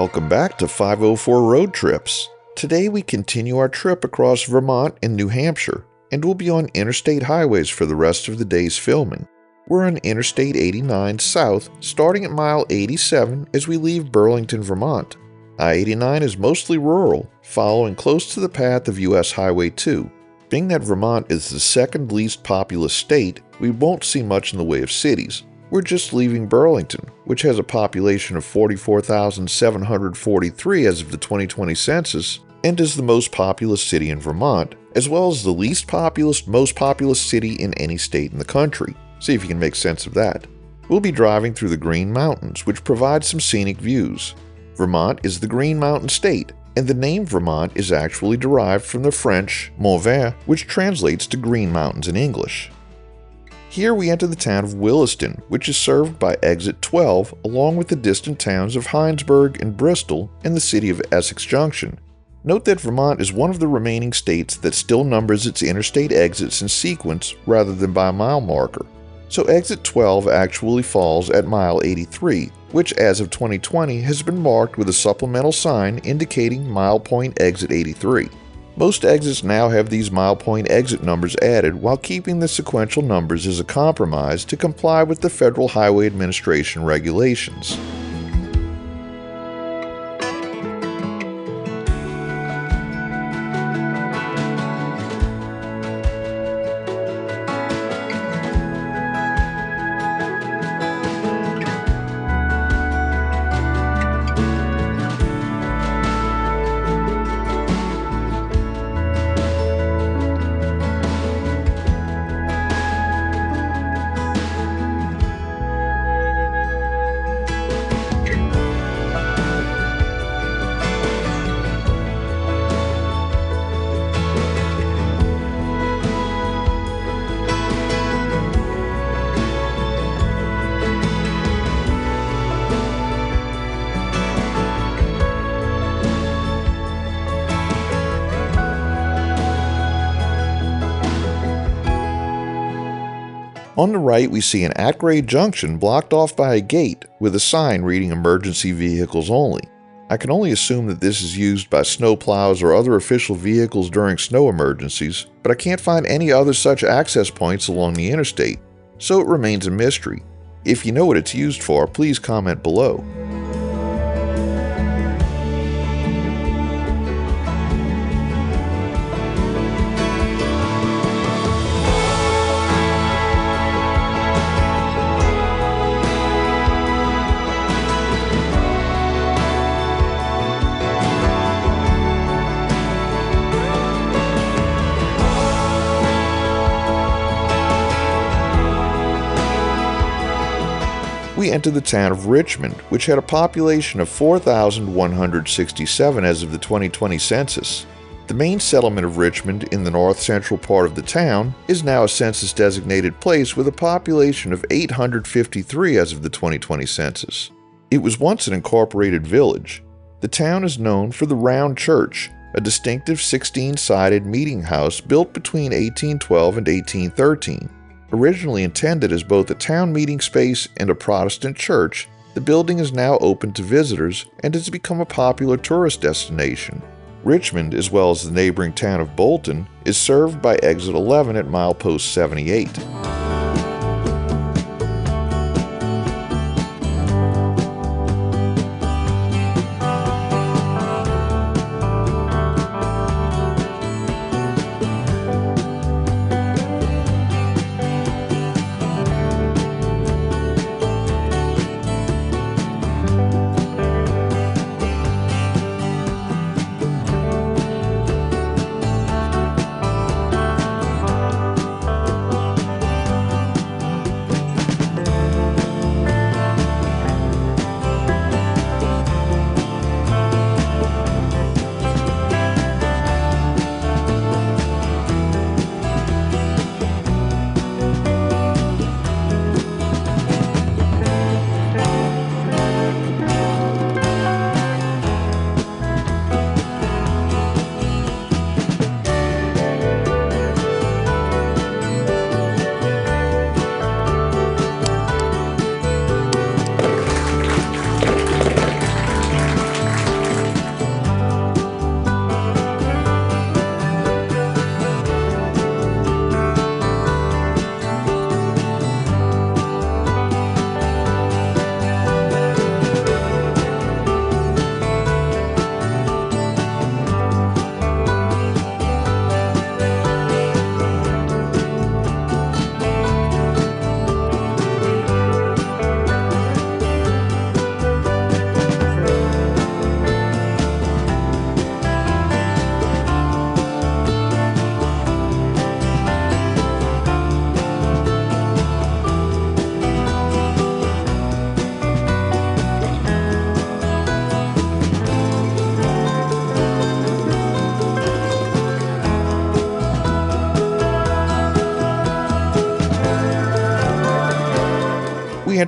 Welcome back to 504 Road Trips. Today we continue our trip across Vermont and New Hampshire, and we'll be on interstate highways for the rest of the day's filming. We're on Interstate 89 south, starting at mile 87 as we leave Burlington, Vermont. I-89 is mostly rural, following close to the path of US Highway 2. Being that Vermont is the second least populous state, we won't see much in the way of cities. We're just leaving Burlington, which has a population of 44,743 as of the 2020 census, and is the most populous city in Vermont, as well as the least populous, most populous city in any state in the country. See if you can make sense of that. We'll be driving through the Green Mountains, which provide some scenic views. Vermont is the Green Mountain State, and the name Vermont is actually derived from the French Mont Vert, which translates to Green Mountains in English. Here we enter the town of Williston, which is served by Exit 12, along with the distant towns of Hinesburg and Bristol and the city of Essex Junction. Note that Vermont is one of the remaining states that still numbers its interstate exits in sequence rather than by a mile marker. So Exit 12 actually falls at mile 83, which as of 2020 has been marked with a supplemental sign indicating Mile Point Exit 83. Most exits now have these milepoint exit numbers added while keeping the sequential numbers as a compromise to comply with the Federal Highway Administration regulations. On the right, we see an at-grade junction blocked off by a gate with a sign reading emergency vehicles only. I can only assume that this is used by snowplows or other official vehicles during snow emergencies, but I can't find any other such access points along the interstate, so it remains a mystery. If you know what it's used for, please comment below. We enter the town of Richmond, which had a population of 4,167 as of the 2020 census. The main settlement of Richmond in the north-central part of the town is now a census-designated place with a population of 853 as of the 2020 census. It was once an incorporated village. The town is known for the Round Church, a distinctive 16-sided meeting house built between 1812 and 1813. Originally intended as both a town meeting space and a Protestant church, the building is now open to visitors and has become a popular tourist destination. Richmond, as well as the neighboring town of Bolton, is served by Exit 11 at milepost 78.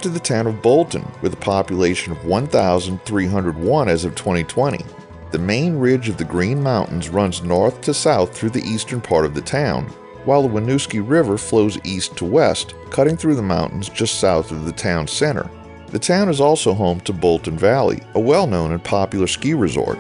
to the town of Bolton with a population of 1,301 as of 2020. The main ridge of the Green Mountains runs north to south through the eastern part of the town, while the Winooski River flows east to west, cutting through the mountains just south of the town center. The town is also home to Bolton Valley, a well-known and popular ski resort.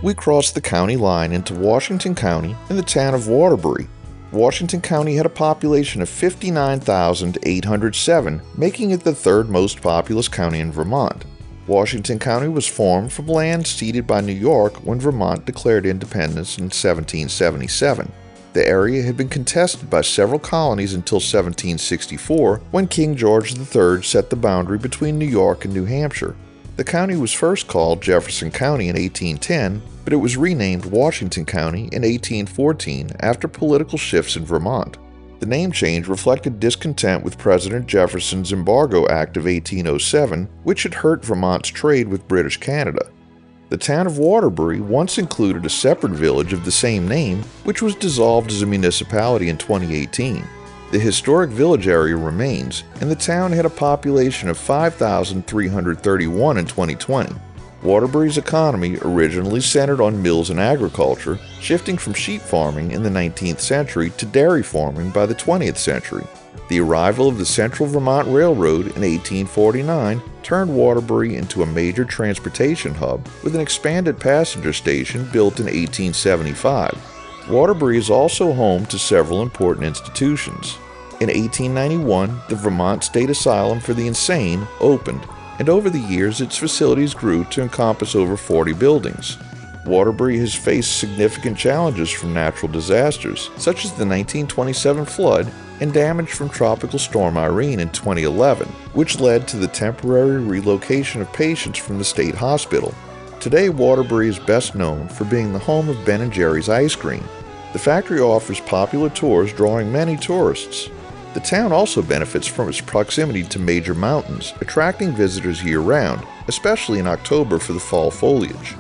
We crossed the county line into Washington County in the town of Waterbury. Washington County had a population of 59,807, making it the third most populous county in Vermont. Washington County was formed from land ceded by New York when Vermont declared independence in 1777. The area had been contested by several colonies until 1764, when King George III set the boundary between New York and New Hampshire. The county was first called Jefferson County in 1810, but it was renamed Washington County in 1814 after political shifts in Vermont. The name change reflected discontent with President Jefferson's Embargo Act of 1807, which had hurt Vermont's trade with British Canada. The town of Waterbury once included a separate village of the same name, which was dissolved as a municipality in 2018. The historic village area remains, and the town had a population of 5,331 in 2020. Waterbury's economy originally centered on mills and agriculture, shifting from sheep farming in the 19th century to dairy farming by the 20th century. The arrival of the Central Vermont Railroad in 1849 turned Waterbury into a major transportation hub with an expanded passenger station built in 1875. Waterbury is also home to several important institutions. In 1891, the Vermont State Asylum for the Insane opened, and over the years its facilities grew to encompass over 40 buildings. Waterbury has faced significant challenges from natural disasters, such as the 1927 flood and damage from Tropical Storm Irene in 2011, which led to the temporary relocation of patients from the state hospital. Today, Waterbury is best known for being the home of Ben & Jerry's ice cream. The factory offers popular tours drawing many tourists. The town also benefits from its proximity to major mountains, attracting visitors year-round, especially in October for the fall foliage.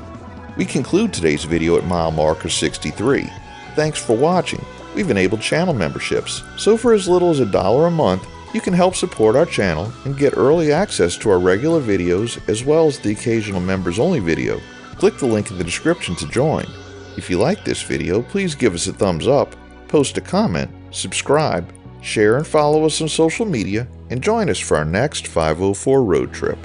We conclude today's video at mile marker 63. Thanks for watching. We've enabled channel memberships, so for as little as $1 a month, you can help support our channel and get early access to our regular videos as well as the occasional members-only video. Click the link in the description to join. If you like this video, please give us a thumbs up, post a comment, subscribe, share and follow us on social media, and join us for our next 504 road trip.